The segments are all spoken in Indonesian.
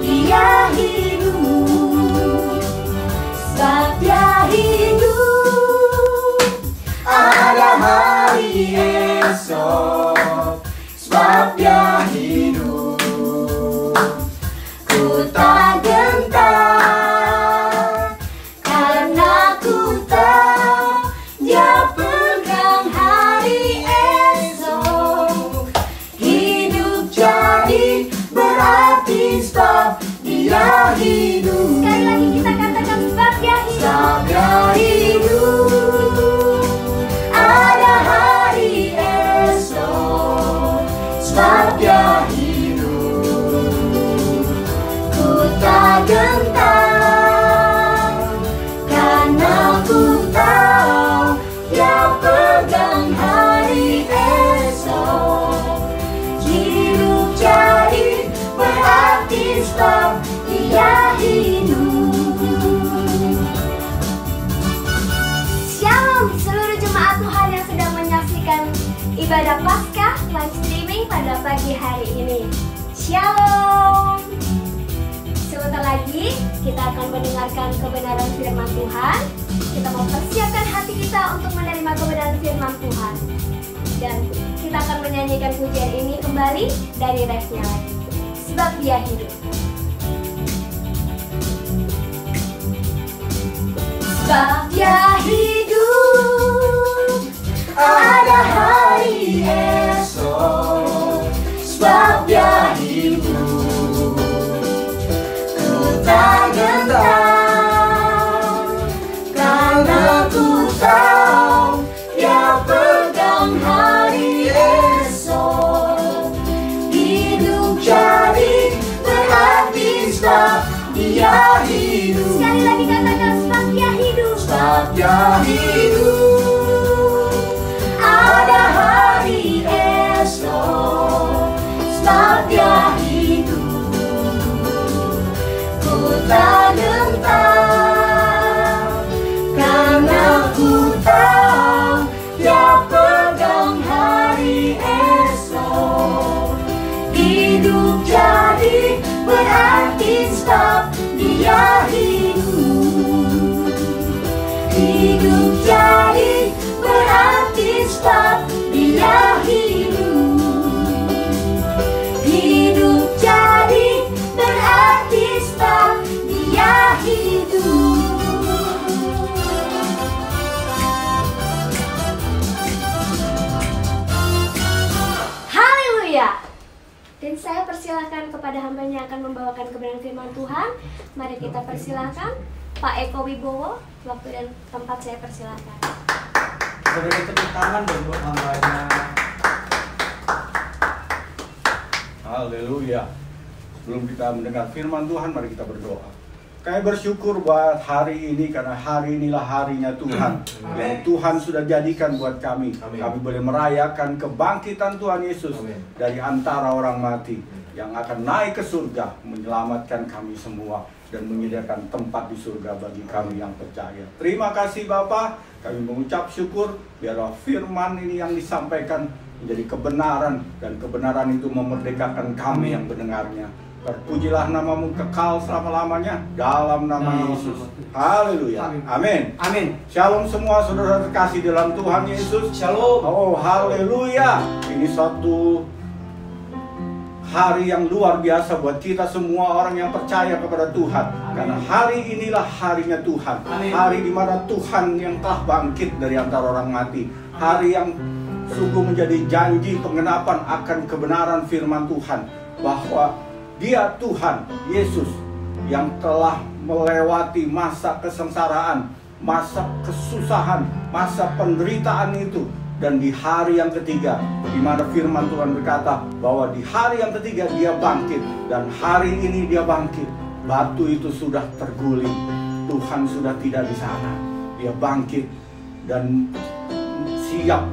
Dia hidup, sebab Dia hidup. Ada hari esok, sebab Dia hidup. Ku tak gentar, karena ku tahu Dia pegang hari esok. Hidup jadi berarti sebab Dia hidup. Sekali lagi kita katakan sebab Dia hidup. Sebab Dia hidup. Ada hari esok, sebab Dia hidup. Ku tak gentar, karena ku tahu Dia pegang hari esok. Hidup jadi berarti sebab Dia hidup. Shalom seluruh jemaat Tuhan yang sedang menyaksikan ibadah Paskah live streaming pada pagi hari ini. Shalom. Sebentar lagi kita akan mendengarkan kebenaran firman Tuhan. Kita mau persiapkan hati kita untuk menerima kebenaran firman Tuhan. Dan kita akan menyanyikan pujian ini kembali dari refnya lagi. Sebab Dia hidup. Sebab Dia hidup. Ada hari esok, sebab Dia hidup. Ku tak gentar, karena ku tahu Dia pegang hari esok. Hidup jadi berarti sebab Dia hidup. Sekali lagi katakan sebab Dia hidup. Sebab Dia hidup. Ada hari esok, sebab Dia hidup. Ku tak gentar, karena ku tahu Dia pegang hari esok. Hidup jadi berarti sebab Dia hidup. Hidup jadi berarti sebab Dia hidup. Hidup jadi berarti sebab Dia hidup. Haleluya. Dan saya persilahkan kepada hambanya yang akan membawakan kebenaran firman Tuhan. Mari kita persilahkan Pak Eko Wibowo. Waktu dan tempat saya persilahkan. Beri tepuk tangan buat hambanya. Haleluya. Sebelum kita mendengar firman Tuhan, mari kita berdoa. Kami bersyukur buat hari ini, karena hari inilah harinya Tuhan yang Tuhan sudah jadikan buat kami. Kami boleh merayakan kebangkitan Tuhan Yesus dari antara orang mati yang akan naik ke surga, menyelamatkan kami semua dan menyediakan tempat di surga bagi kami yang percaya. Terima kasih Bapa. Kami mengucap syukur biarlah firman ini yang disampaikan menjadi kebenaran, dan kebenaran itu memerdekakan kami yang mendengarnya. Terpujilah namamu kekal selama-lamanya dalam nama Yesus. Haleluya. Amin. Amin. Shalom semua saudara terkasih dalam Tuhan Yesus. Shalom. Oh, haleluya. Ini satu hari yang luar biasa buat kita semua orang yang percaya kepada Tuhan. Karena hari inilah harinya Tuhan. Hari di mana Tuhan yang telah bangkit dari antara orang mati. Hari yang sungguh menjadi janji penggenapan akan kebenaran firman Tuhan, bahwa Dia Tuhan Yesus yang telah melewati masa kesengsaraan, masa kesusahan, masa penderitaan itu. Dan di hari yang ketiga, di mana firman Tuhan berkata bahwa di hari yang ketiga Dia bangkit. Dan hari ini Dia bangkit. Batu itu sudah terguling. Tuhan sudah tidak di sana. Dia bangkit dan siap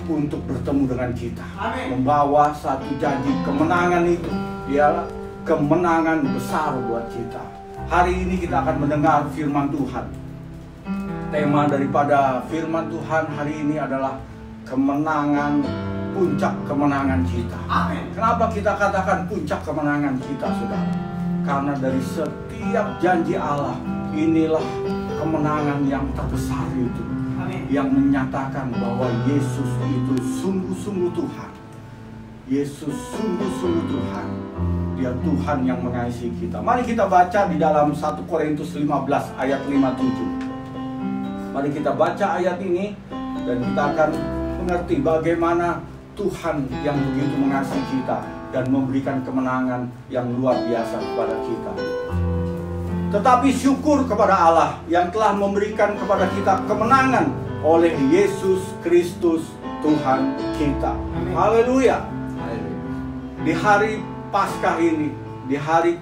untuk bertemu dengan kita. Amin. Membawa satu janji kemenangan itu. Dia kemenangan besar buat kita. Hari ini kita akan mendengar firman Tuhan. Tema daripada firman Tuhan hari ini adalah kemenangan, puncak kemenangan kita. Amin. Kenapa kita katakan puncak kemenangan kita, saudara? Karena dari setiap janji Allah, inilah kemenangan yang terbesar itu. Yang menyatakan bahwa Yesus itu sungguh-sungguh Tuhan. Yesus sungguh-sungguh Tuhan. Dia Tuhan yang mengasihi kita. Mari kita baca di dalam 1 Korintus 15 ayat 57. Mari kita baca ayat ini dan kita akan mengerti bagaimana Tuhan yang begitu mengasihi kita dan memberikan kemenangan yang luar biasa kepada kita. Tetapi syukur kepada Allah yang telah memberikan kepada kita kemenangan oleh Yesus Kristus Tuhan kita. Haleluya. Di hari Paskah ini, di hari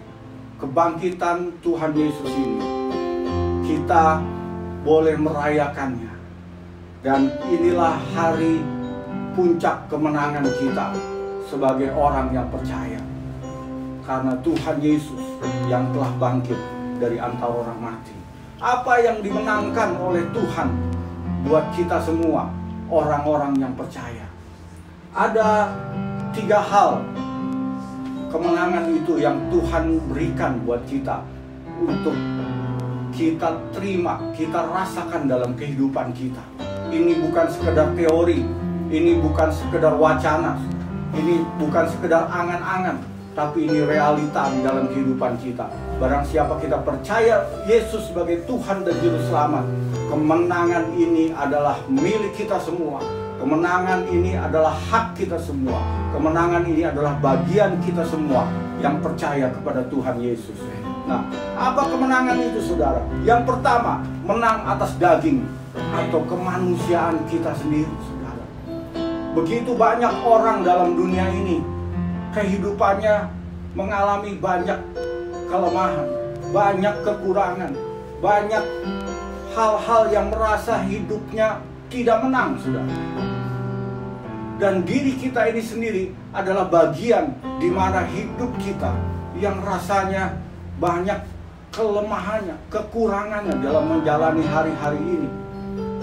kebangkitan Tuhan Yesus ini, kita boleh merayakannya. Dan inilah hari puncak kemenangan kita sebagai orang yang percaya. Karena Tuhan Yesus yang telah bangkit dari antara orang mati. Apa yang dimenangkan oleh Tuhan buat kita semua, orang-orang yang percaya? Ada 3 hal kemenangan itu yang Tuhan berikan buat kita untuk kita terima, kita rasakan dalam kehidupan kita. Ini bukan sekedar teori, ini bukan sekedar wacana, ini bukan sekedar angan-angan, tapi ini realita di dalam kehidupan kita. Barang siapa kita percaya Yesus sebagai Tuhan dan Juru Selamat, kemenangan ini adalah milik kita semua. Kemenangan ini adalah hak kita semua. Kemenangan ini adalah bagian kita semua yang percaya kepada Tuhan Yesus. Nah, apa kemenangan itu, saudara? Yang pertama, menang atas daging atau kemanusiaan kita sendiri, saudara. Begitu banyak orang dalam dunia ini, kehidupannya mengalami banyak kelemahan, banyak kekurangan, banyak hal-hal yang merasa hidupnya tidak menang, saudara. Dan diri kita ini sendiri adalah bagian di mana hidup kita yang rasanya banyak kelemahannya, kekurangannya dalam menjalani hari-hari ini.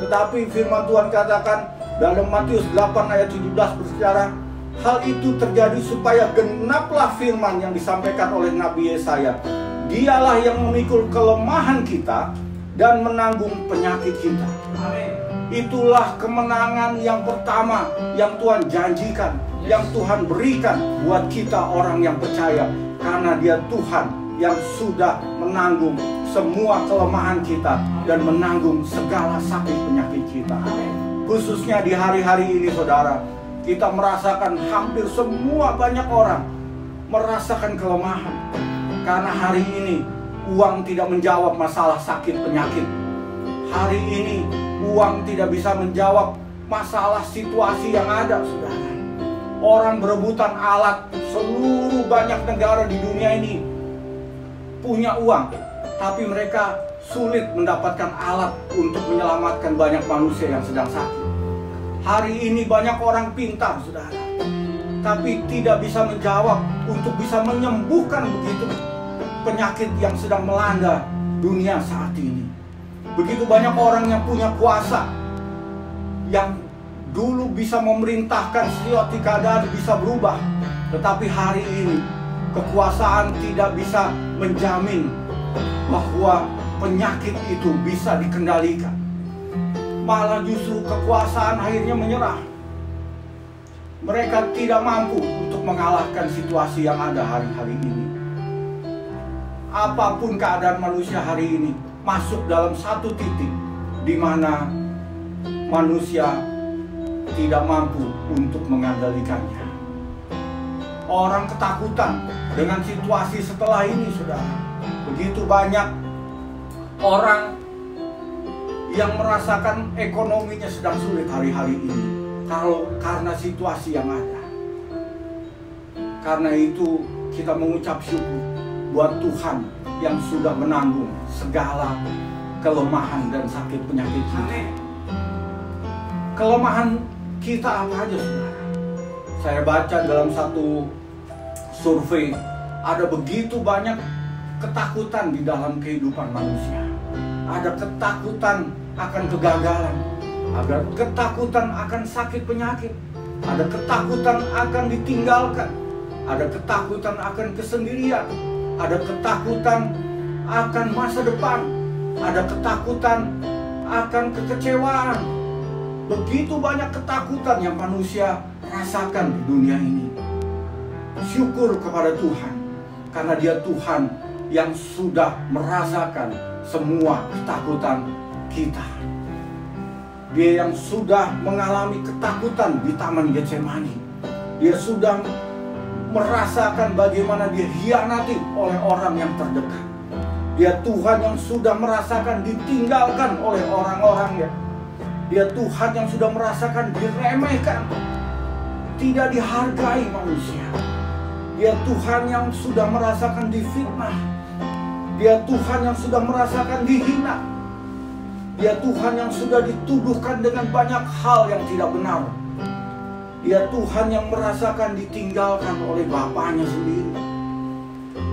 Tetapi firman Tuhan katakan dalam Matius 8 ayat 17 berbicara, hal itu terjadi supaya genaplah firman yang disampaikan oleh Nabi Yesaya. Dialah yang memikul kelemahan kita dan menanggung penyakit kita. Amin. Itulah kemenangan yang pertama yang Tuhan janjikan, yang Tuhan berikan buat kita orang yang percaya. Karena Dia Tuhan yang sudah menanggung semua kelemahan kita dan menanggung segala sakit penyakit kita. Khususnya di hari-hari ini, saudara, kita merasakan hampir semua banyak orang merasakan kelemahan. Karena hari ini uang tidak menjawab masalah sakit penyakit. Hari ini uang tidak bisa menjawab masalah situasi yang ada, saudara. Orang berebutan alat, seluruh banyak negara di dunia ini punya uang, tapi mereka sulit mendapatkan alat untuk menyelamatkan banyak manusia yang sedang sakit. Hari ini banyak orang pintar, saudara, tapi tidak bisa menjawab untuk bisa menyembuhkan begitu penyakit yang sedang melanda dunia saat ini. Begitu banyak orang yang punya kuasa, yang dulu bisa memerintahkan setiap keadaan bisa berubah, tetapi hari ini kekuasaan tidak bisa menjamin bahwa penyakit itu bisa dikendalikan. Malah justru kekuasaan akhirnya menyerah. Mereka tidak mampu untuk mengalahkan situasi yang ada hari-hari ini. Apapun keadaan manusia hari ini, masuk dalam satu titik di mana manusia tidak mampu untuk mengendalikannya. Orang ketakutan dengan situasi setelah ini, saudara. Begitu banyak orang yang merasakan ekonominya sedang sulit hari-hari ini karena situasi yang ada. Karena itu kita mengucap syukur buat Tuhan yang sudah menanggung segala kelemahan dan sakit penyakit kita. Kelemahan kita apa aja, saudara? Saya baca dalam satu survei, ada begitu banyak ketakutan di dalam kehidupan manusia. Ada ketakutan akan kegagalan, ada ketakutan akan sakit penyakit, ada ketakutan akan ditinggalkan, ada ketakutan akan kesendirian, ada ketakutan akan masa depan, ada ketakutan akan kekecewaan. Begitu banyak ketakutan yang manusia rasakan di dunia ini. Syukur kepada Tuhan, karena Dia Tuhan yang sudah merasakan semua ketakutan kita. Dia yang sudah mengalami ketakutan di Taman Getsemani. Dia sudah merasakan bagaimana dia hianati oleh orang yang terdekat. Dia Tuhan yang sudah merasakan ditinggalkan oleh orang-orangnya. Dia Tuhan yang sudah merasakan diremehkan, tidak dihargai manusia. Dia Tuhan yang sudah merasakan difitnah. Dia Tuhan yang sudah merasakan dihina. Dia Tuhan yang sudah dituduhkan dengan banyak hal yang tidak benar. Dia Tuhan yang merasakan ditinggalkan oleh Bapaknya sendiri.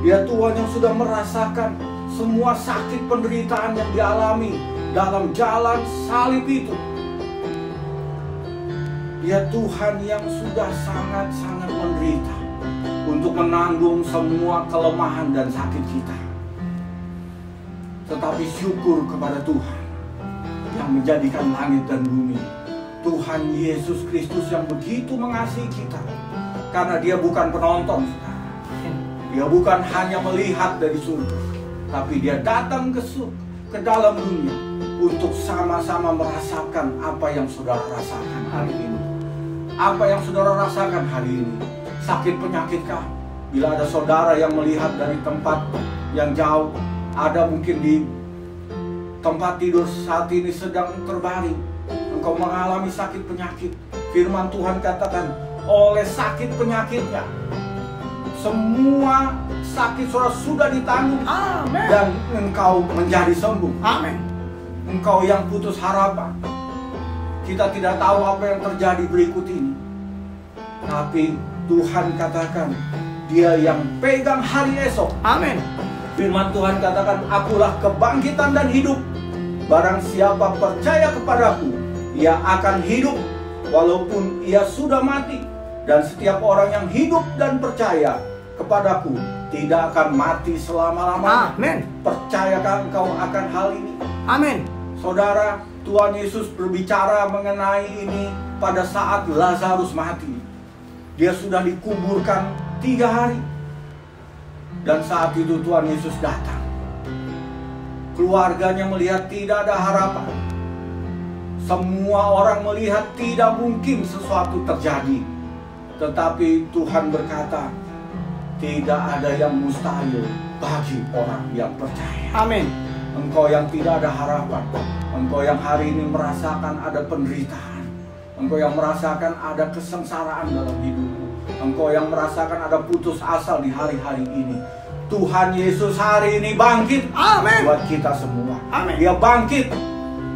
Dia Tuhan yang sudah merasakan semua sakit penderitaan yang dialami dalam jalan salib itu. Dia Tuhan yang sudah sangat-sangat menderita untuk menanggung semua kelemahan dan sakit kita. Tetapi syukur kepada Tuhan yang menjadikan langit dan bumi, Tuhan Yesus Kristus yang begitu mengasihi kita. Karena Dia bukan penonton, Dia bukan hanya melihat dari surga, tapi Dia datang ke dalam dunia untuk sama-sama merasakan apa yang saudara rasakan hari ini. Apa yang saudara rasakan hari ini? Sakit penyakitkah? Bila ada saudara yang melihat dari tempat yang jauh, ada mungkin di tempat tidur saat ini sedang terbaring, engkau mengalami sakit penyakit. Firman Tuhan katakan, oleh sakit penyakitnya semua sakit saudara sudah ditanggung. Amen. Dan engkau menjadi sembuh. Amin. Engkau yang putus harapan, kita tidak tahu apa yang terjadi berikut ini, tapi Tuhan katakan Dia yang pegang hari esok. Amin. Firman Tuhan katakan, akulah kebangkitan dan hidup. Barang siapa percaya kepadaku, ia akan hidup walaupun ia sudah mati. Dan setiap orang yang hidup dan percaya kepadaku tidak akan mati selama-lamanya. Amin. Percayakah engkau akan hal ini? Amin. Saudara, Tuhan Yesus berbicara mengenai ini pada saat Lazarus mati. Dia sudah dikuburkan 3 hari. Dan saat itu Tuhan Yesus datang. Keluarganya melihat tidak ada harapan. Semua orang melihat tidak mungkin sesuatu terjadi. Tetapi Tuhan berkata, tidak ada yang mustahil bagi orang yang percaya. Amin. Engkau yang tidak ada harapan, engkau yang hari ini merasakan ada penderitaan, engkau yang merasakan ada kesengsaraan dalam hidupmu, engkau yang merasakan ada putus asa di hari-hari ini, Tuhan Yesus hari ini bangkit. Amin. Buat kita semua. Amin. Dia bangkit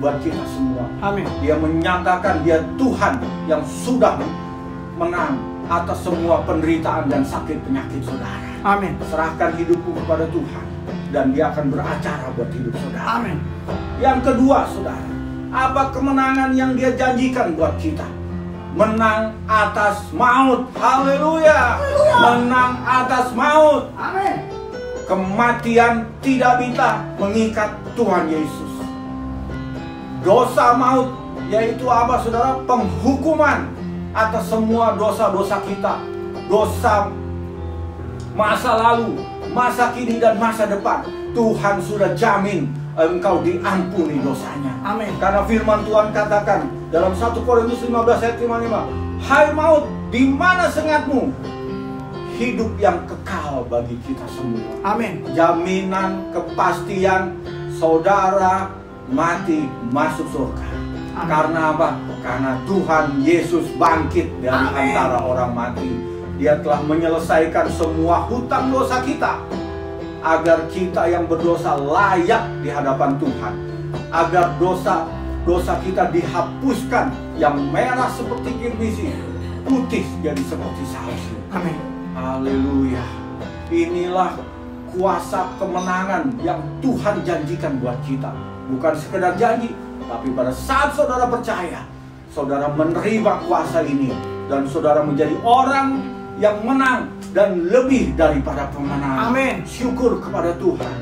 buat kita semua. Amin. Dia menyatakan Dia Tuhan yang sudah menang atas semua penderitaan dan sakit penyakit saudara. Amin. Serahkan hidupmu kepada Tuhan dan Dia akan beracara buat hidup saudara. Amin. Yang kedua, saudara, apa kemenangan yang Dia janjikan buat kita? Menang atas maut. Haleluya. Menang atas maut. Amin. Kematian tidak bisa mengikat Tuhan Yesus. Dosa maut yaitu apa, saudara? Penghukuman atas semua dosa-dosa kita. Dosa masa lalu, masa kini dan masa depan. Tuhan sudah jamin engkau diampuni dosanya. Amin. Karena firman Tuhan katakan dalam 1 Korintus 15 ayat 55, hai maut, di mana sengatmu? Hidup yang kekal bagi kita semua. Amin. Jaminan kepastian saudara mati masuk surga. Amin. Karena apa? Karena Tuhan Yesus bangkit dari antara orang mati. Dia telah menyelesaikan semua hutang dosa kita, agar kita yang berdosa layak di hadapan Tuhan, agar dosa kita dihapuskan, yang merah seperti kirmisi, putih jadi seperti salju. Amin. Haleluya. Inilah kuasa kemenangan yang Tuhan janjikan buat kita. Bukan sekedar janji, tapi pada saat saudara percaya, saudara menerima kuasa ini, dan saudara menjadi orang yang menang dan lebih daripada pemenang. Amin. Syukur kepada Tuhan,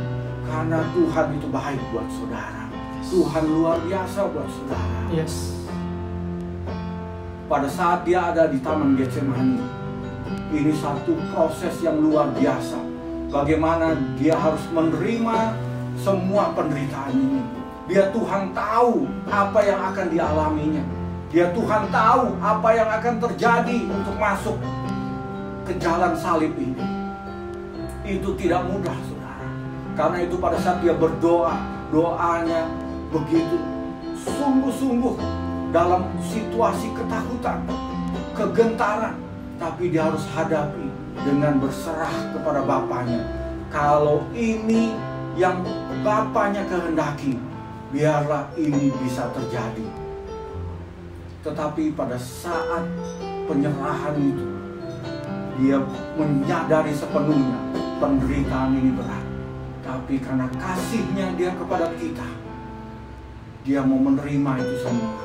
karena Tuhan itu baik buat saudara. Tuhan luar biasa buat saudara. Yes. Pada saat dia ada di Taman Getsemani, ini satu proses yang luar biasa. Bagaimana dia harus menerima semua penderitaan ini. Dia Tuhan tahu apa yang akan dialaminya. Dia Tuhan tahu apa yang akan terjadi untuk masuk ke jalan salib ini. Itu tidak mudah, saudara. Karena itu pada saat dia berdoa, doanya begitu sungguh-sungguh dalam situasi ketakutan, kegentaran. Tapi dia harus hadapi dengan berserah kepada Bapaknya. Kalau ini yang Bapaknya kehendaki, biarlah ini bisa terjadi. Tetapi pada saat penyerahan itu, dia menyadari sepenuhnya penderitaan ini berat. Tapi karena kasihnya dia kepada kita, dia mau menerima itu semua.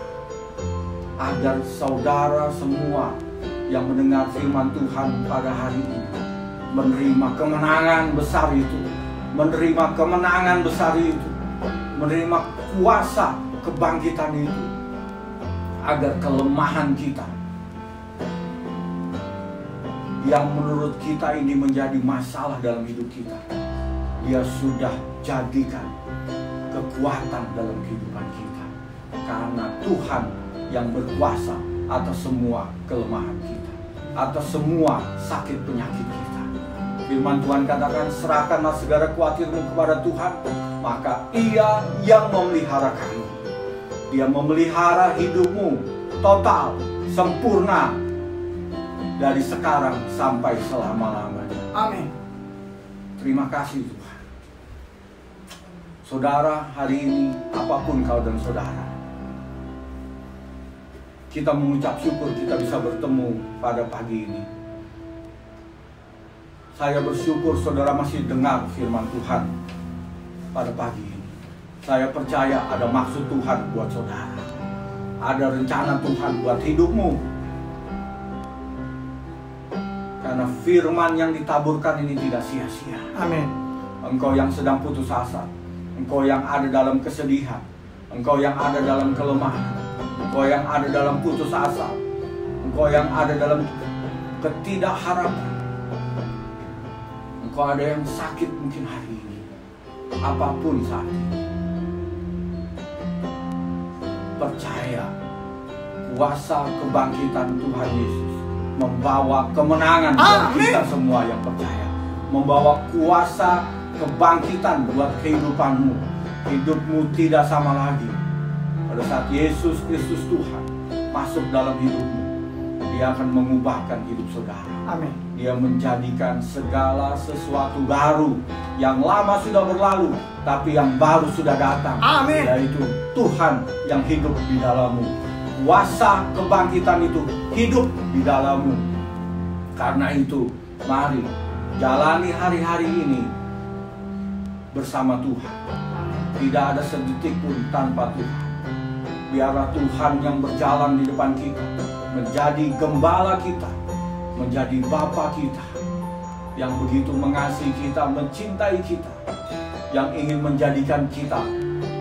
Agar saudara semua yang mendengar firman Tuhan pada hari ini menerima kemenangan besar itu, menerima kemenangan besar itu, menerima kuasa kebangkitan itu, agar kelemahan kita yang menurut kita ini menjadi masalah dalam hidup kita, dia sudah jadikan kekuatan dalam kehidupan kita, karena Tuhan yang berkuasa atas semua kelemahan kita, atas semua sakit penyakit kita. Firman Tuhan katakan, serahkanlah segala khawatirmu kepada Tuhan, maka Ia yang memelihara kamu. Dia memelihara hidupmu total, sempurna, dari sekarang sampai selama-lamanya. Amin. Terima kasih Tuhan. Saudara, hari ini apapun kau dan saudara, kita mengucap syukur kita bisa bertemu pada pagi ini. Saya bersyukur saudara masih dengar firman Tuhan pada pagi ini. Saya percaya ada maksud Tuhan buat saudara. Ada rencana Tuhan buat hidupmu. Karena firman yang ditaburkan ini tidak sia-sia. Amin. Engkau yang sedang putus asa, engkau yang ada dalam kesedihan, engkau yang ada dalam kelemahan, engkau yang ada dalam putus asa, engkau yang ada dalam ketidakharapan, engkau ada yang sakit mungkin hari ini, apapun saat ini, percaya kuasa kebangkitan Tuhan Yesus membawa kemenangan buat kita semua yang percaya, membawa kuasa kebangkitan buat kehidupanmu. Hidupmu tidak sama lagi. Pada saat Yesus Kristus Tuhan masuk dalam hidupmu, Dia akan mengubahkan hidup saudara. Amin. Dia menjadikan segala sesuatu baru. Yang lama sudah berlalu, tapi yang baru sudah datang. Amin. Yaitu Tuhan yang hidup di dalammu. Kuasa kebangkitan itu hidup di dalammu. Karena itu, mari jalani hari-hari ini bersama Tuhan. Tidak ada sedetik pun tanpa Tuhan. Biarlah Tuhan yang berjalan di depan kita, menjadi gembala kita, menjadi Bapa kita, yang begitu mengasihi kita, mencintai kita, yang ingin menjadikan kita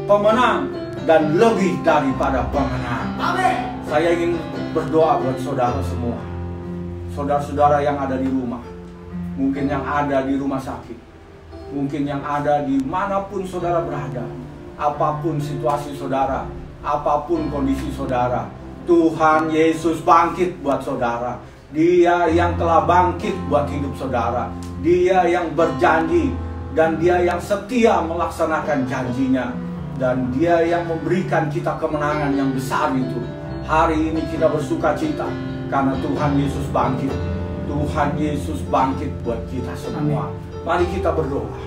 pemenang dan lebih daripada pemenang. Amin. Saya ingin berdoa buat saudara semua, saudara-saudara yang ada di rumah, mungkin yang ada di rumah sakit, mungkin yang ada di manapun saudara berada, apapun situasi saudara, apapun kondisi saudara, Tuhan Yesus bangkit buat saudara. Dia yang telah bangkit buat hidup saudara. Dia yang berjanji dan Dia yang setia melaksanakan janjinya. Dan Dia yang memberikan kita kemenangan yang besar itu. Hari ini kita bersuka cita karena Tuhan Yesus bangkit. Tuhan Yesus bangkit buat kita semua. Mari kita berdoa.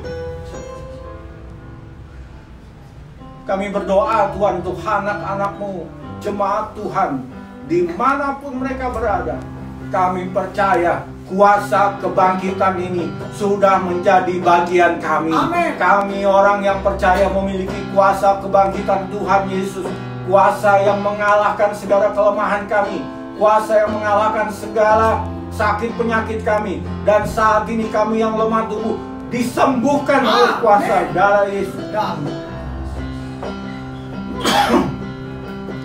Kami berdoa Tuhan untuk anak-anak-Mu, jemaat Tuhan, dimanapun mereka berada. Kami percaya kuasa kebangkitan ini sudah menjadi bagian kami. Amin. Kami orang yang percaya memiliki kuasa kebangkitan Tuhan Yesus. Kuasa yang mengalahkan segala kelemahan kami. Kuasa yang mengalahkan segala sakit penyakit kami. Dan saat ini kami yang lemah tubuh disembuhkan oleh kuasa darah Yesus.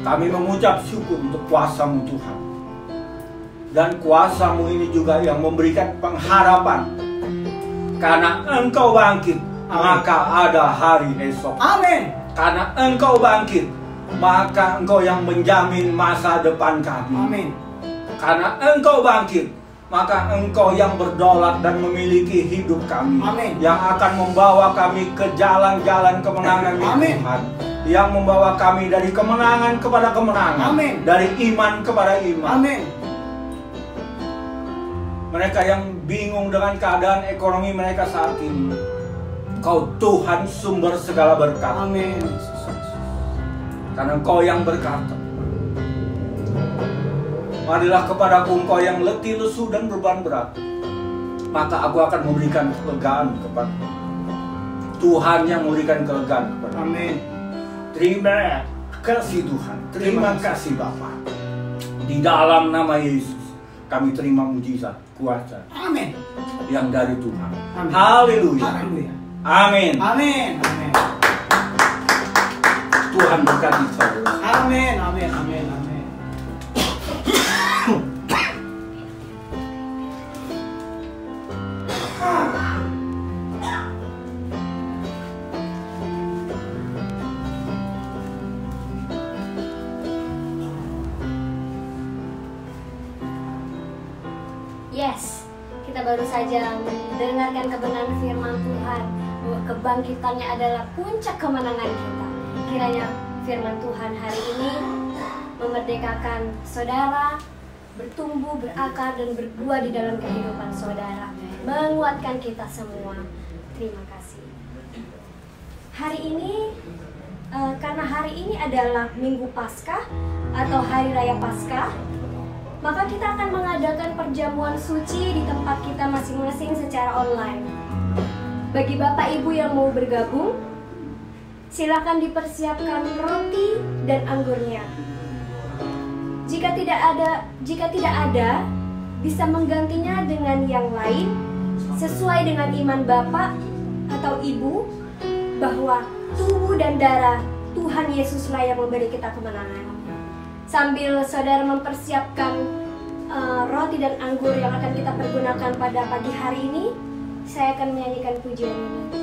Kami mengucap syukur untuk kuasa-Mu Tuhan. Dan kuasa-Mu ini juga yang memberikan pengharapan. Karena Engkau bangkit, maka ada hari esok. Amin. Karena Engkau bangkit, maka Engkau yang menjamin masa depan kami. Amin. Karena Engkau bangkit, maka Engkau yang berdaulat dan memiliki hidup kami. Amin. Yang akan membawa kami ke jalan-jalan kemenangan. Amin. Tuhan. Yang membawa kami dari kemenangan kepada kemenangan. Amin. Dari iman kepada iman. Amin. Mereka yang bingung dengan keadaan ekonomi mereka saat ini, Engkau Tuhan sumber segala berkat. Amin. Karena Engkau yang berkata, marilah kepadaku engkau yang letih, lesu, dan beban berat, maka aku akan memberikan kelegaan kepada Tuhan yang memberikan kelegaan kepada. Amin. Terima kasih Tuhan. Terima kasih Bapa. Di dalam nama Yesus kami terima mujizat, kuasa Amin. yang dari Tuhan. Amin. Haleluya. Haleluya. Amin. Amin. Amin. Tuhan berkati saudara. Amin. Amin. Amin. Amin. Yes, kita baru saja mendengarkan kebenaran firman Tuhan bahwa kebangkitannya adalah puncak kemenangan kita. Kiranya firman Tuhan hari ini memerdekakan saudara, bertumbuh, berakar, dan berbuah di dalam kehidupan saudara, menguatkan kita semua. Terima kasih. Hari ini, karena hari ini adalah Minggu Paskah atau Hari Raya Paskah, maka kita akan mengadakan perjamuan suci di tempat kita masing-masing secara online. Bagi Bapak Ibu yang mau bergabung, silakan dipersiapkan roti dan anggurnya. Jika tidak ada, bisa menggantinya dengan yang lain sesuai dengan iman Bapak atau Ibu bahwa tubuh dan darah Tuhan Yesuslah yang memberi kita kemenangan. Sambil saudara mempersiapkan roti dan anggur yang akan kita pergunakan pada pagi hari ini, saya akan menyanyikan pujian ini.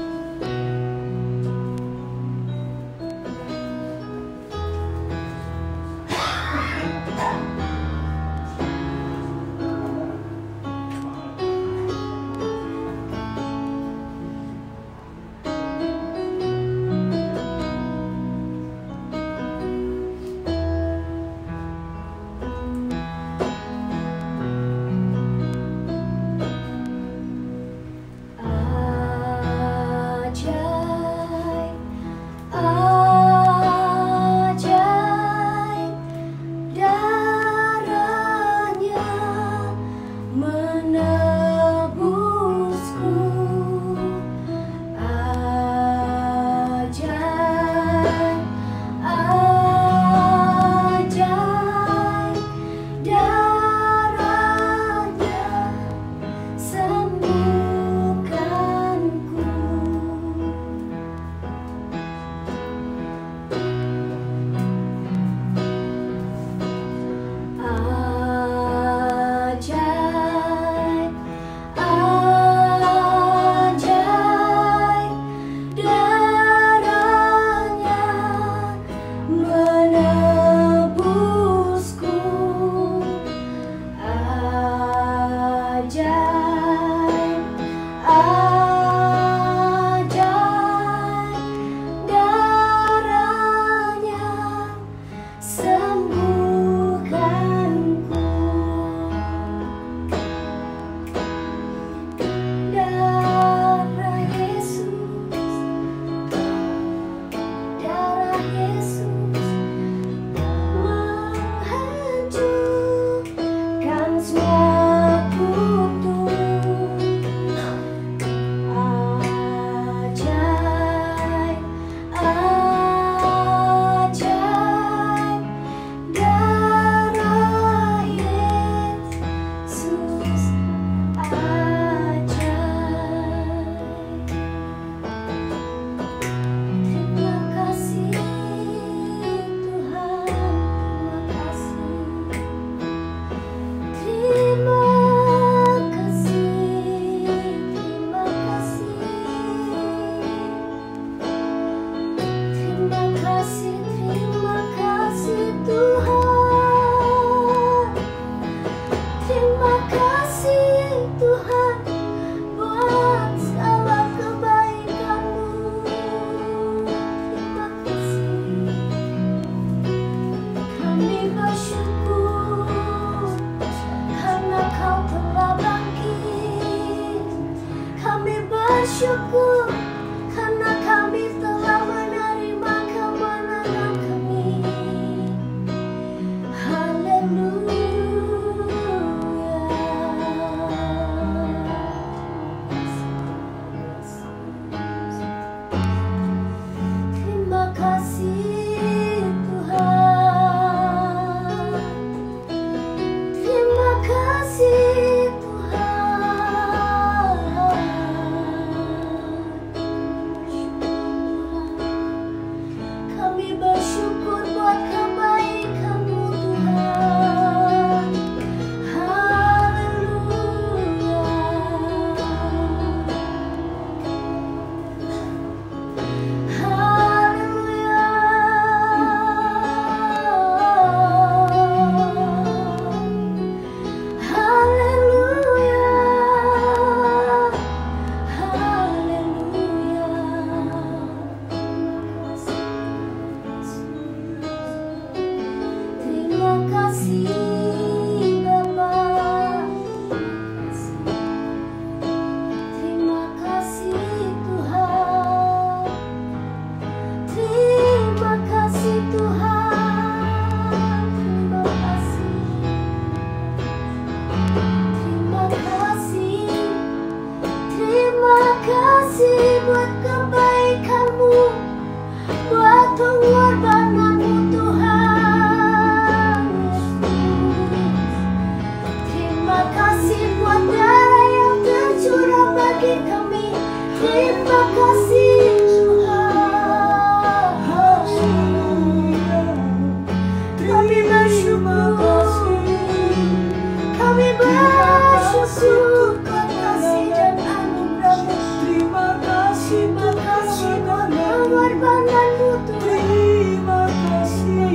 pengorbananmu Tuhan. Terima kasih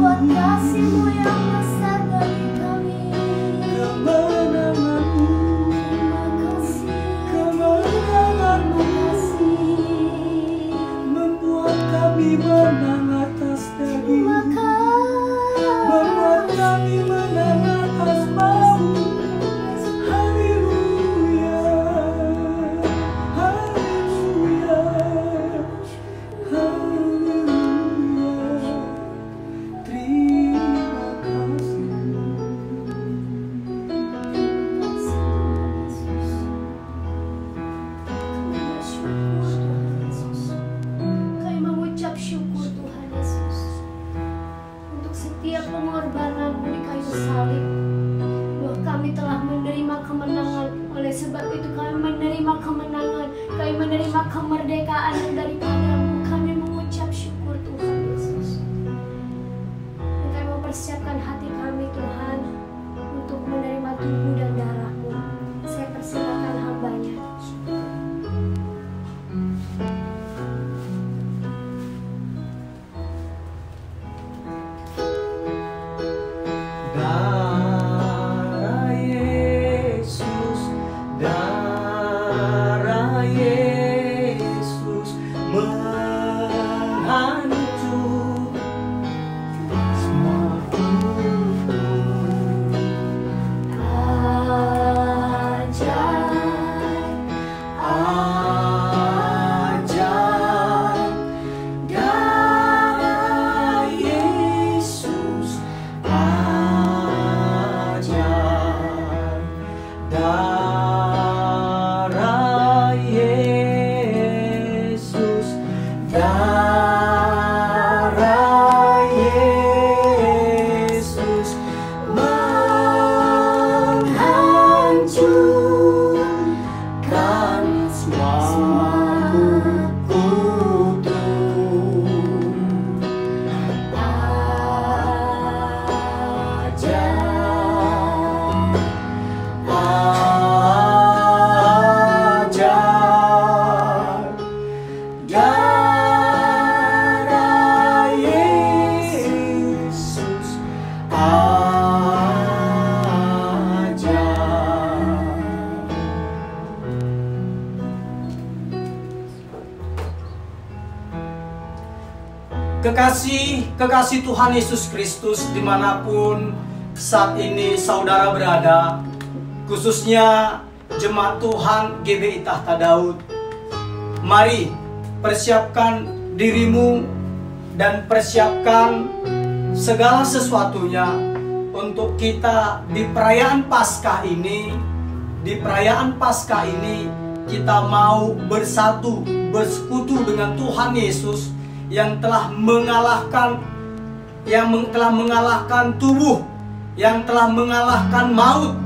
Buat kasih-Mu yang besar bagi kami. kemenanganmu, Terima kasih. kemenanganmu membuat kami menang atas daging, membuat kami menang atas maut. Haleluya, haleluya, haleluya. Terima kasih. Kami mengucap syukur Tuhan Yesus untuk setiap pengorbanan-Mu di kayu salib. Bahwa kami telah menerima kemenangan. Oleh sebab itu kami menerima kemenangan, kami menerima kemerdekaan daripada-Mu. Kami mengucap syukur Tuhan Yesus. Dan kami mempersiapkan hati kami Tuhan untuk menerima tubuh dan darah-Mu. Saya persilakan hamba-Nya. Darah Yesus, darah Yesus menghancur semua kutuk. Ajaib, darah Yesus, ajaib, darah Yesus, darah Yesus menghancurkan semua kutuk. Ajaib, darah Yesus, ajaib. Kekasih Tuhan Yesus Kristus dimanapun saat ini saudara berada, khususnya jemaat Tuhan GBI Tahta Daud. Mari persiapkan dirimu dan persiapkan segala sesuatunya untuk kita di perayaan Paskah ini. Di perayaan Paskah ini kita mau bersatu, bersekutu dengan Tuhan Yesus yang telah mengalahkan tubuh, yang telah mengalahkan maut.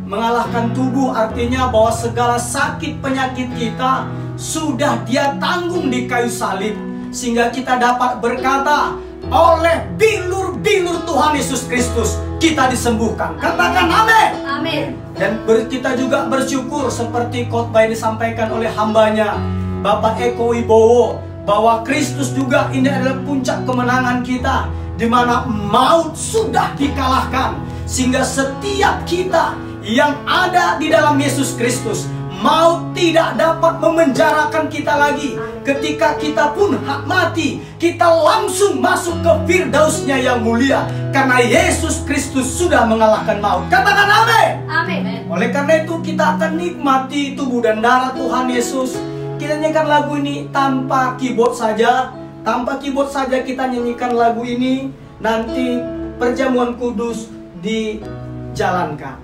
Mengalahkan tubuh artinya bahwa segala sakit penyakit kita sudah Dia tanggung di kayu salib, sehingga kita dapat berkata, oleh bilur-bilur Tuhan Yesus Kristus kita disembuhkan. Katakan amin. Amin. Dan kita juga bersyukur seperti khotbah yang disampaikan oleh hambanya Bapak Eko Wibowo, bahwa Kristus juga ini adalah puncak kemenangan kita, di mana maut sudah dikalahkan, sehingga setiap kita yang ada di dalam Yesus Kristus, maut tidak dapat memenjarakan kita lagi. Ketika kita pun mati, kita langsung masuk ke Firdausnya yang mulia, karena Yesus Kristus sudah mengalahkan maut. Katakan amin. Amin. Oleh karena itu kita akan nikmati tubuh dan darah Tuhan Yesus. Kita nyanyikan lagu ini tanpa keyboard saja. Tanpa keyboard saja kita nyanyikan lagu ini. Nanti perjamuan kudus dijalankan.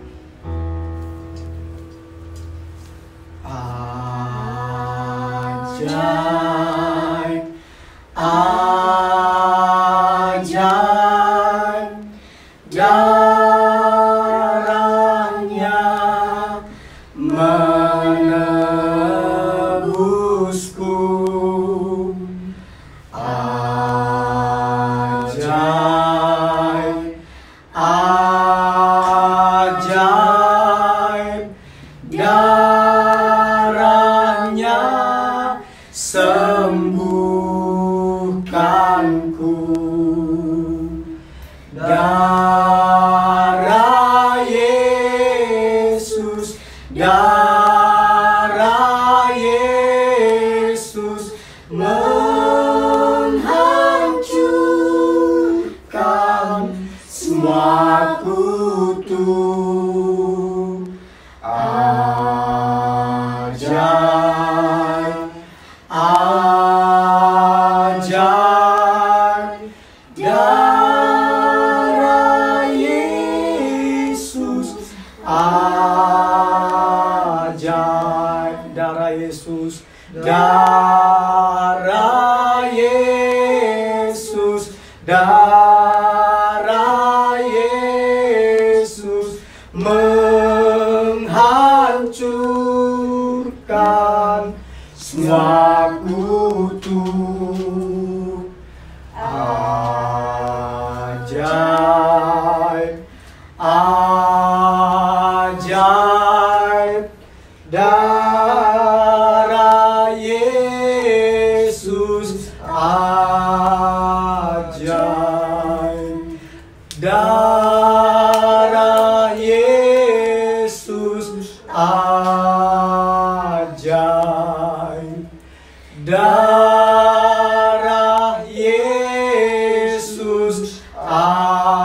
Ajaib, ajaib, darahnya menebusku. Ajaib, ajaib, darahnya sembuhkanku. Darah Yesus, darah Yesus menghancurkan semua kutu. Ajaib, ajaib, darah Yesus, ajaib, darah Yesus, darah Yesus, darah Yesus menghancurkan semua kutu. Ajaib, ajaib, darah Yesus, ajaib, darah Yesus, ajaib, darah Yesus, ajaib.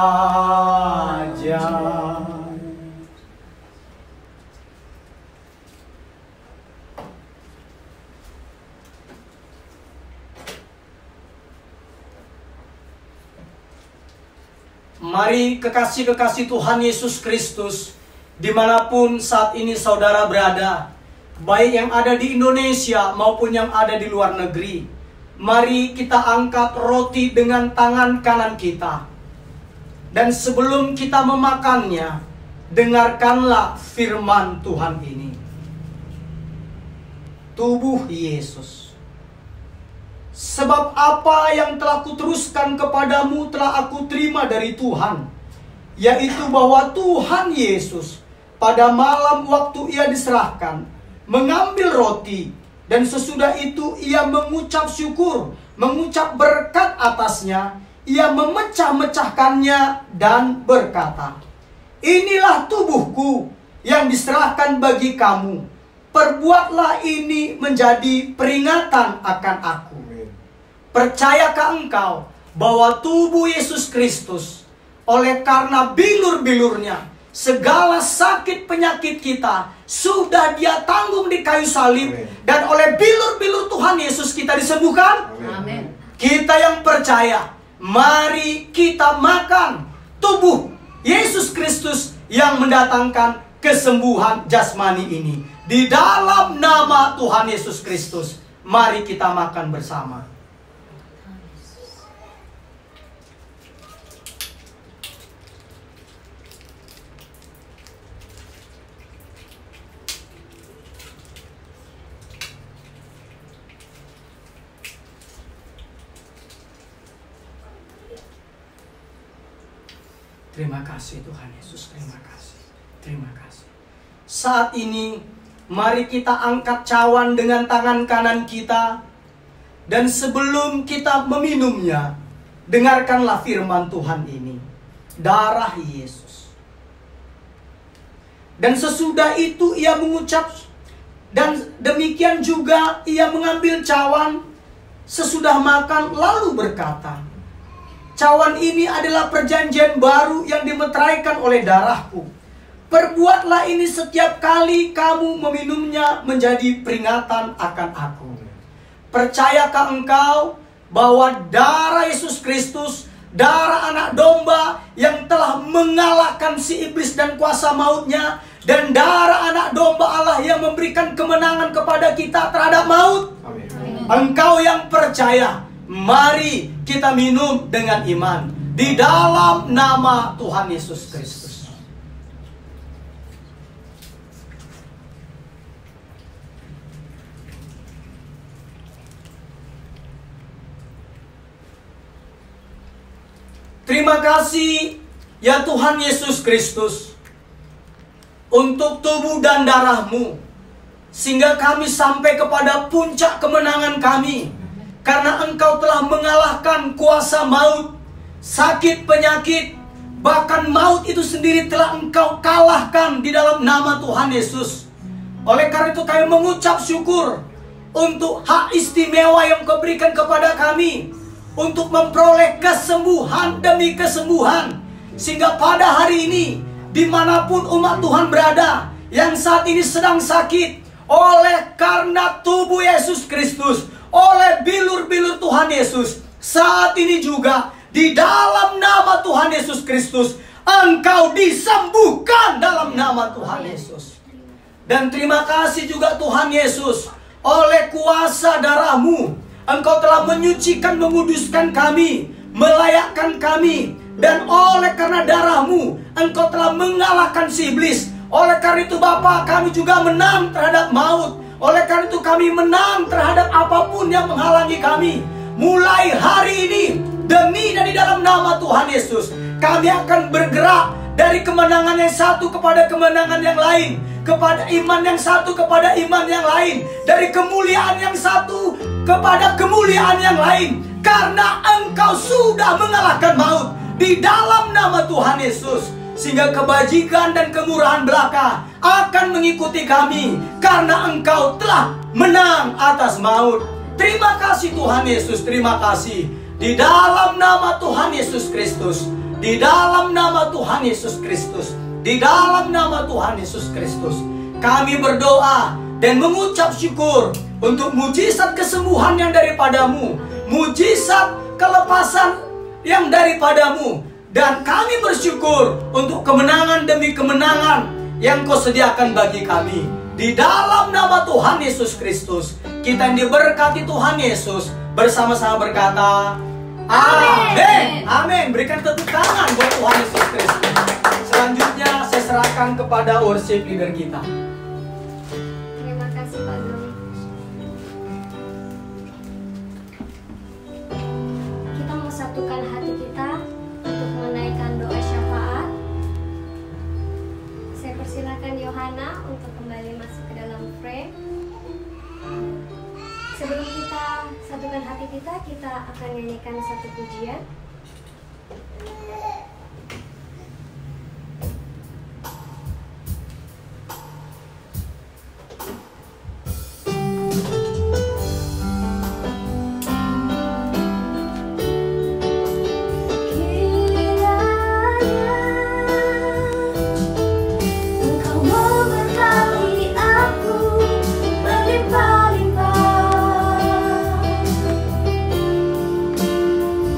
Mari kekasih-kekasih Tuhan Yesus Kristus, dimanapun saat ini saudara berada, baik yang ada di Indonesia maupun yang ada di luar negeri, mari kita angkat roti dengan tangan kanan kita. Dan sebelum kita memakannya, dengarkanlah firman Tuhan ini. Tubuh Yesus. Sebab apa yang telah kuteruskan kepadamu telah aku terima dari Tuhan, yaitu bahwa Tuhan Yesus pada malam waktu ia diserahkan, mengambil roti, dan sesudah itu ia mengucap syukur, mengucap berkat atasnya, ia memecah-mecahkannya dan berkata, "Inilah tubuhku yang diserahkan bagi kamu. Perbuatlah ini menjadi peringatan akan aku." Percayakah engkau bahwa tubuh Yesus Kristus, oleh karena bilur-bilurnya, segala sakit penyakit kita sudah dia tanggung di kayu salib. Amen. Dan oleh bilur-bilur Tuhan Yesus kita disembuhkan? Amin. Kita yang percaya, mari kita makan tubuh Yesus Kristus yang mendatangkan kesembuhan jasmani ini. Di dalam nama Tuhan Yesus Kristus, mari kita makan bersama. Terima kasih Tuhan Yesus, terima kasih, terima kasih. Saat ini, mari kita angkat cawan dengan tangan kanan kita. Dan sebelum kita meminumnya, dengarkanlah firman Tuhan ini. Darah Yesus. Dan sesudah itu ia mengucap, dan demikian juga ia mengambil cawan sesudah makan lalu berkata, "Cawan ini adalah perjanjian baru yang dimeteraikan oleh darahku. Perbuatlah ini setiap kali kamu meminumnya menjadi peringatan akan aku." Percayakah engkau bahwa darah Yesus Kristus, darah anak domba yang telah mengalahkan si iblis dan kuasa mautnya, dan darah anak domba Allah yang memberikan kemenangan kepada kita terhadap maut? Amin. Engkau yang percaya, mari kita minum dengan iman di dalam nama Tuhan Yesus Kristus. Terima kasih ya Tuhan Yesus Kristus untuk tubuh dan darah-Mu, sehingga kami sampai kepada puncak kemenangan kami. karena Engkau telah mengalahkan kuasa maut, sakit, penyakit, bahkan maut itu sendiri telah Engkau kalahkan di dalam nama Tuhan Yesus. Oleh karena itu kami mengucap syukur untuk hak istimewa yang Kau berikan kepada kami, untuk memperoleh kesembuhan demi kesembuhan. Sehingga pada hari ini, dimanapun umat Tuhan berada, yang saat ini sedang sakit, oleh karena tubuh Yesus Kristus, oleh bilur-bilur Tuhan Yesus, saat ini juga di dalam nama Tuhan Yesus Kristus, engkau disembuhkan dalam nama Tuhan Yesus. Dan terima kasih juga Tuhan Yesus, oleh kuasa darah-Mu, Engkau telah menyucikan, menguduskan kami, melayakkan kami. Dan oleh karena darah-Mu, Engkau telah mengalahkan si iblis. Oleh karena itu Bapa, kami juga menang terhadap maut. Oleh karena itu kami menang terhadap apapun yang menghalangi kami. Mulai hari ini, demi dan di dalam nama Tuhan Yesus, kami akan bergerak dari kemenangan yang satu kepada kemenangan yang lain, kepada iman yang satu kepada iman yang lain, dari kemuliaan yang satu kepada kemuliaan yang lain. Karena Engkau sudah mengalahkan maut di dalam nama Tuhan Yesus. Sehingga kebajikan dan kemurahan belaka akan mengikuti kami, karena Engkau telah menang atas maut. Terima kasih Tuhan Yesus, terima kasih. Di dalam nama Tuhan Yesus Kristus, di dalam nama Tuhan Yesus Kristus, di dalam nama Tuhan Yesus Kristus, kami berdoa dan mengucap syukur untuk mujizat kesembuhan yang daripadamu, mujizat kelepasan yang daripadamu. Dan kami bersyukur untuk kemenangan demi kemenangan yang Kau sediakan bagi kami. Di dalam nama Tuhan Yesus Kristus, kita yang diberkati Tuhan Yesus, bersama-sama berkata, amin. Amin. Berikan tepuk tangan buat Tuhan Yesus Kristus. Selanjutnya saya serahkan kepada worship leader kita. Terima kasih Pak Doni. Kita mau satukan hati kita untuk menaikkan doa syafaat. Saya persilakan Yohana untuk kembali masuk ke dalam frame. Sebelum kita satukan hati kita akan nyanyikan satu pujian.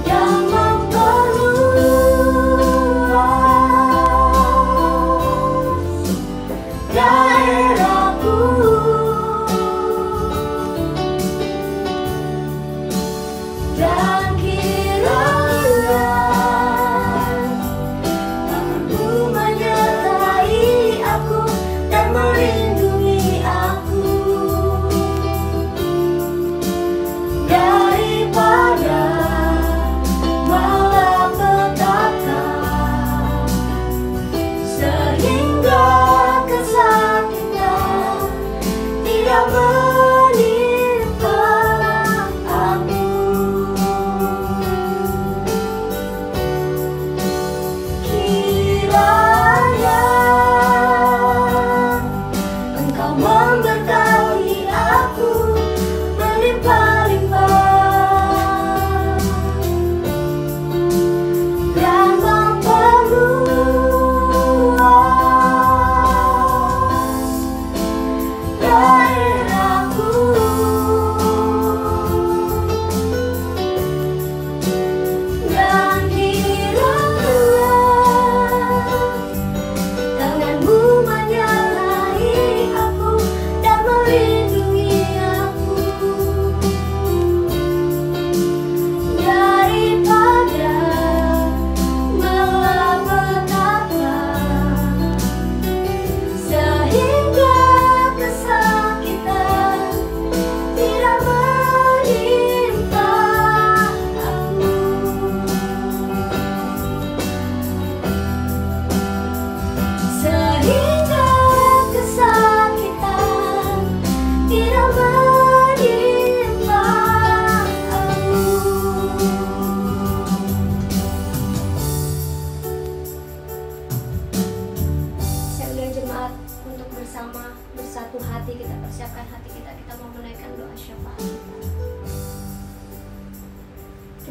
Yang memperlukan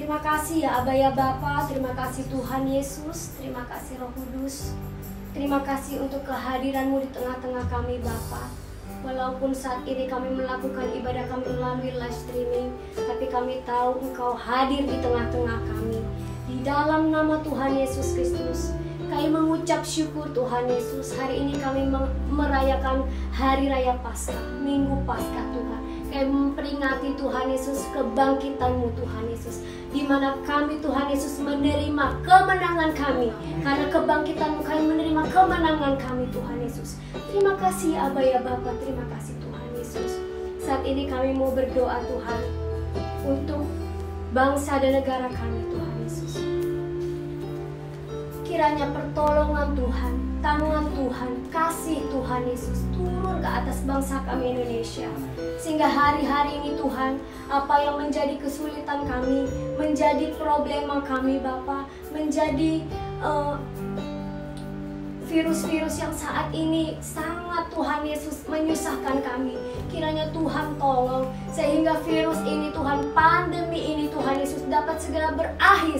Terima kasih ya Aba ya Bapa, terima kasih Tuhan Yesus, terima kasih Roh Kudus. Terima kasih untuk kehadiran-Mu di tengah-tengah kami Bapa. Walaupun saat ini kami melakukan ibadah kami melalui live streaming, tapi kami tahu Engkau hadir di tengah-tengah kami. Di dalam nama Tuhan Yesus Kristus, kami mengucap syukur Tuhan Yesus. Hari ini kami merayakan Hari Raya Paskah, Minggu Paskah Tuhan. Kami memperingati Tuhan Yesus kebangkitan-Mu Tuhan Yesus, di mana kami Tuhan Yesus menerima kemenangan kami. Karena kebangkitan-Mu kami menerima kemenangan kami Tuhan Yesus. Terima kasih Aba ya Bapa, terima kasih Tuhan Yesus. Saat ini kami mau berdoa Tuhan untuk bangsa dan negara kami Tuhan Yesus. Kiranya pertolongan Tuhan, tangan Tuhan, kasih Tuhan Yesus turun ke atas bangsa kami Indonesia. Sehingga hari-hari ini Tuhan, apa yang menjadi kesulitan kami, menjadi problema kami Bapa, menjadi virus-virus yang saat ini sangat Tuhan Yesus menyusahkan kami. Kiranya Tuhan tolong sehingga virus ini Tuhan, pandemi ini Tuhan Yesus dapat segera berakhir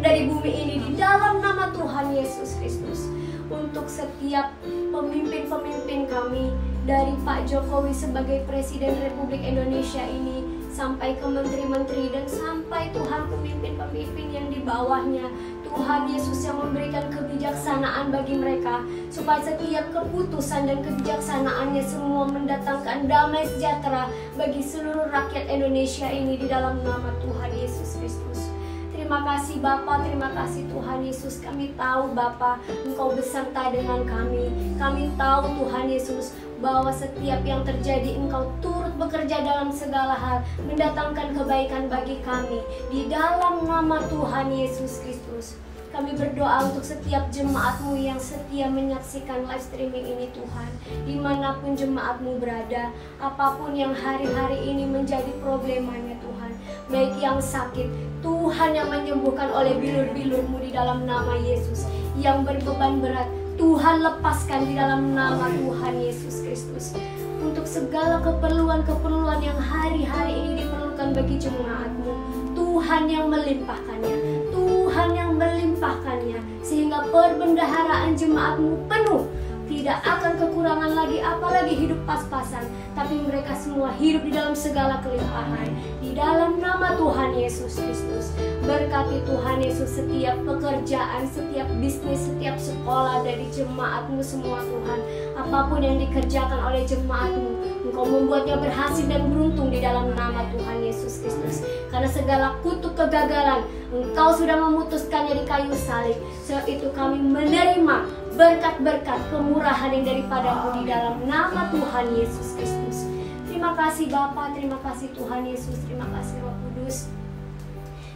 dari bumi ini di dalam nama Tuhan Yesus Kristus. Untuk setiap pemimpin-pemimpin kami, dari Pak Jokowi sebagai Presiden Republik Indonesia ini sampai ke menteri-menteri dan sampai Tuhan pemimpin-pemimpin yang di bawahnya, Tuhan Yesus yang memberikan kebijaksanaan bagi mereka supaya setiap keputusan dan kebijaksanaannya semua mendatangkan damai sejahtera bagi seluruh rakyat Indonesia ini di dalam nama Tuhan Yesus Kristus. Terima kasih Bapa, terima kasih Tuhan Yesus. Kami tahu Bapa, Engkau beserta dengan kami. Kami tahu Tuhan Yesus bahwa setiap yang terjadi Engkau turut bekerja dalam segala hal, mendatangkan kebaikan bagi kami. Di dalam nama Tuhan Yesus Kristus, kami berdoa untuk setiap jemaat-Mu yang setia menyaksikan live streaming ini Tuhan. Dimanapun jemaat-Mu berada, apapun yang hari-hari ini menjadi problemanya Tuhan, baik yang sakit, Tuhan yang menyembuhkan oleh bilur-bilur-Mu di dalam nama Yesus. Yang berbeban berat, Tuhan lepaskan di dalam nama Tuhan Yesus Kristus. Untuk segala keperluan-keperluan yang hari-hari ini diperlukan bagi jemaat-Mu, Tuhan yang melimpahkannya, Tuhan yang melimpahkannya, sehingga perbendaharaan jemaat-Mu penuh. Tidak akan kekurangan lagi, apalagi hidup pas-pasan, tapi mereka semua hidup di dalam segala kelimpahan. Di dalam nama Tuhan Yesus Kristus, berkati Tuhan Yesus setiap pekerjaan, setiap bisnis, setiap sekolah dari jemaat-Mu semua Tuhan. Apapun yang dikerjakan oleh jemaat-Mu, Engkau membuatnya berhasil dan beruntung di dalam nama Tuhan Yesus Kristus. Karena segala kutuk kegagalan, Engkau sudah memutuskannya di kayu salib. Sebab itu kami menerima berkat-berkat kemurahan yang daripada-Mu di dalam nama Tuhan Yesus Kristus. Terima kasih Bapa, terima kasih Tuhan Yesus, terima kasih Roh Kudus.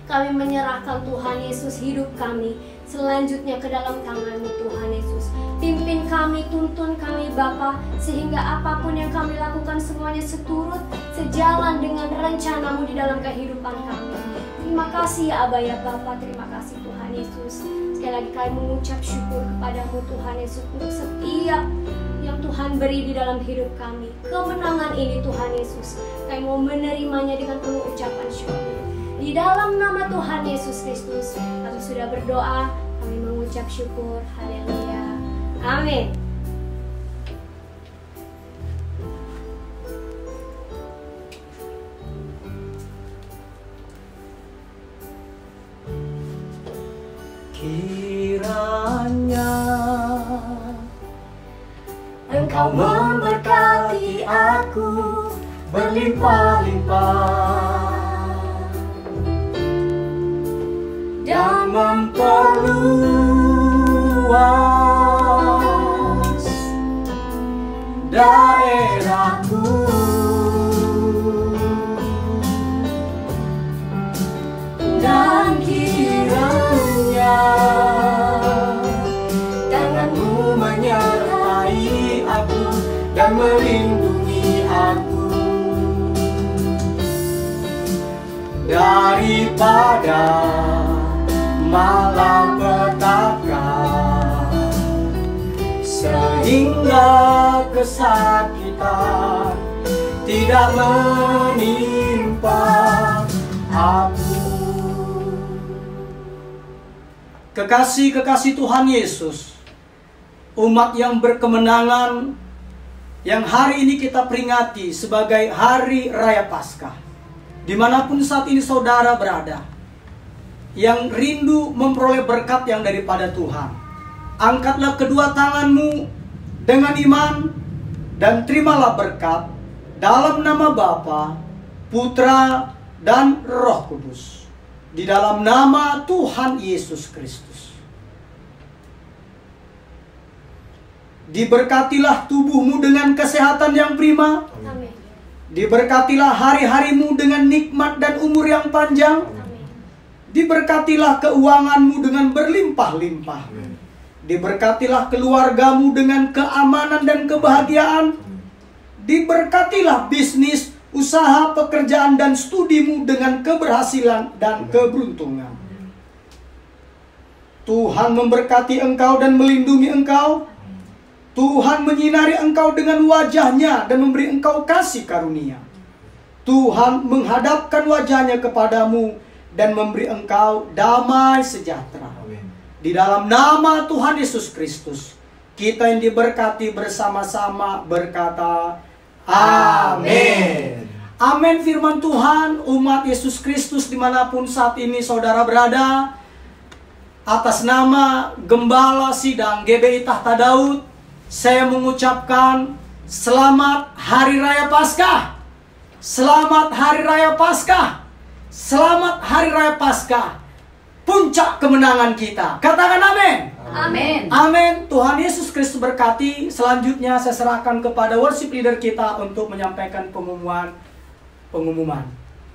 Kami menyerahkan Tuhan Yesus hidup kami selanjutnya ke dalam tangan-Mu Tuhan Yesus. Pimpin kami, tuntun kami Bapa, sehingga apapun yang kami lakukan semuanya seturut sejalan dengan rencana-Mu di dalam kehidupan kami. Terima kasih ya Aba ya Bapa, terima kasih Tuhan Yesus. Sekali lagi kami mengucap syukur kepada-Mu Tuhan Yesus untuk setiap yang Tuhan beri di dalam hidup kami. Kemenangan ini Tuhan Yesus, kami mau menerimanya dengan penuh ucapan syukur. Di dalam nama Tuhan Yesus Kristus, kami sudah berdoa, kami mengucap syukur. Haleluya. Amin. Kiranya Engkau memberkati aku berlimpah-limpah dan memperluas daerahku, dan kiranya tangan-Mu menyertai aku dan melindungi aku daripada malapetaka, sehingga kesakitan tidak menimpa aku. Kekasih-kekasih Tuhan Yesus, umat yang berkemenangan, yang hari ini kita peringati sebagai Hari Raya Paskah. Dimanapun saat ini saudara berada, yang rindu memperoleh berkat yang daripada Tuhan, angkatlah kedua tanganmu dengan iman dan terimalah berkat dalam nama Bapa, Putra, dan Roh Kudus. Di dalam nama Tuhan Yesus Kristus. Diberkatilah tubuhmu dengan kesehatan yang prima. Amin. Diberkatilah hari-harimu dengan nikmat dan umur yang panjang. Amin. Diberkatilah keuanganmu dengan berlimpah-limpah. Diberkatilah keluargamu dengan keamanan dan kebahagiaan. Diberkatilah bisnis, usaha, pekerjaan, dan studimu dengan keberhasilan dan keberuntungan. Tuhan memberkati engkau dan melindungi engkau. Tuhan menyinari engkau dengan wajahnya dan memberi engkau kasih karunia. Tuhan menghadapkan wajahnya kepadamu dan memberi engkau damai sejahtera. Di dalam nama Tuhan Yesus Kristus, kita yang diberkati bersama-sama berkata, amin. Amin. Firman Tuhan, umat Yesus Kristus dimanapun saat ini saudara berada, atas nama Gembala Sidang GBI Tahta Daud, saya mengucapkan selamat Hari Raya Paskah. Selamat Hari Raya Paskah. Selamat Hari Raya Paskah, puncak kemenangan kita. Katakan amin. Amin. Amin. Tuhan Yesus Kristus berkati. Selanjutnya saya serahkan kepada worship leader kita untuk menyampaikan pengumuman.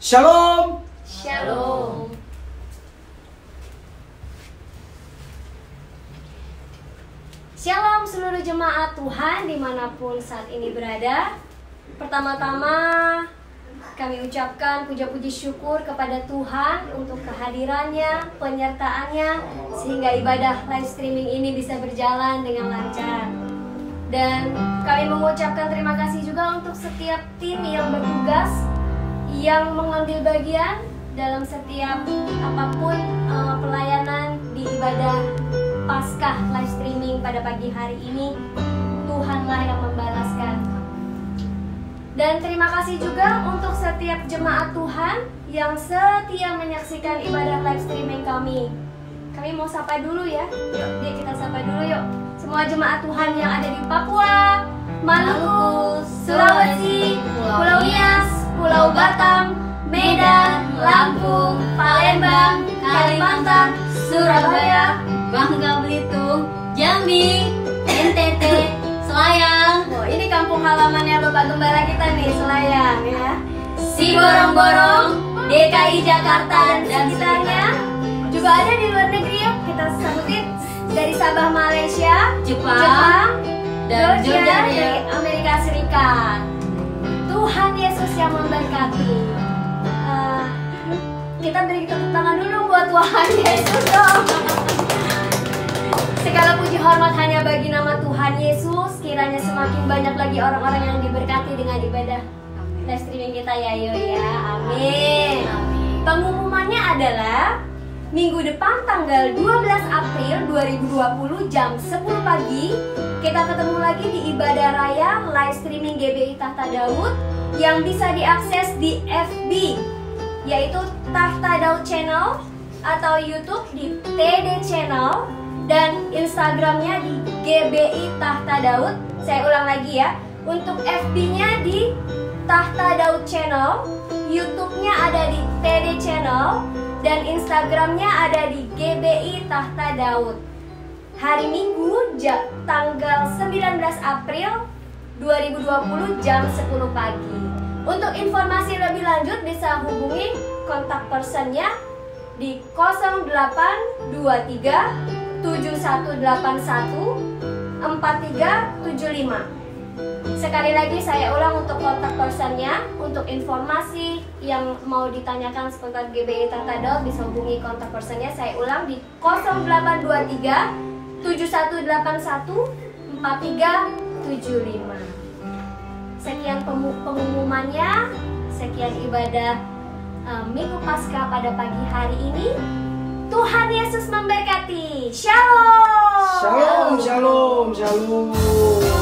Shalom. Shalom. Shalom seluruh jemaat Tuhan dimanapun saat ini berada. Pertama-tama kami ucapkan puja-puji syukur kepada Tuhan untuk kehadirannya, penyertaannya, sehingga ibadah live streaming ini bisa berjalan dengan lancar. Dan kami mengucapkan terima kasih juga untuk setiap tim yang bertugas, yang mengambil bagian dalam setiap apapun pelayanan di ibadah Paskah live streaming pada pagi hari ini. Tuhanlah yang membalaskan. Dan terima kasih juga untuk setiap jemaat Tuhan yang setia menyaksikan ibadah live streaming kami. Kami mau sapa dulu ya. Yuk kita sapa dulu yuk. Semua jemaat Tuhan yang ada di Papua, Maluku, Sulawesi, Pulau Nias, Pulau Batam, Medan, Lampung, Palembang, Kalimantan, Surabaya, Bangka Belitung, Jambi, NTT, Selayang. Oh, ini kampung halamannya Bapak Gembala kita nih, Selayang ya. Siborong-borong, DKI Jakarta dan sekitarnya. Juga ada di luar negeri yuk, kita sambutin dari Sabah Malaysia, Jepang, dan Georgia dari Amerika Serikat. Tuhan Yesus yang memberkati. Kita beri tepuk tangan dulu buat Tuhan Yesus dong. Segala puji hormat hanya bagi nama Tuhan Yesus. Kiranya semakin banyak lagi orang-orang yang diberkati dengan ibadah live streaming kita ya yo ya. Amin. Pengumumannya adalah minggu depan tanggal 12 April 2020 jam 10 pagi kita ketemu lagi di ibadah raya live streaming GBI Tahta Daud yang bisa diakses di FB, yaitu Tahta Daud Channel, atau YouTube di TD Channel, dan Instagramnya di GBI Tahta Daud. Saya ulang lagi ya, untuk FB-nya di Tahta Daud Channel, YouTube-nya ada di TD Channel, dan Instagramnya ada di GBI Tahta Daud. Hari Minggu tanggal 19 April 2020 jam 10 pagi. Untuk informasi lebih lanjut bisa hubungi kontak personnya di 0823 7181 4375. Sekali lagi saya ulang untuk kontak personnya. Untuk informasi yang mau ditanyakan seputar GBI Tahta Daud bisa hubungi kontak personnya. Saya ulang di 0823 7181 4375. Sekian pengumumannya, sekian ibadah Minggu Paskah pada pagi hari ini. Tuhan Yesus memberkati. Shalom. Shalom, shalom, shalom.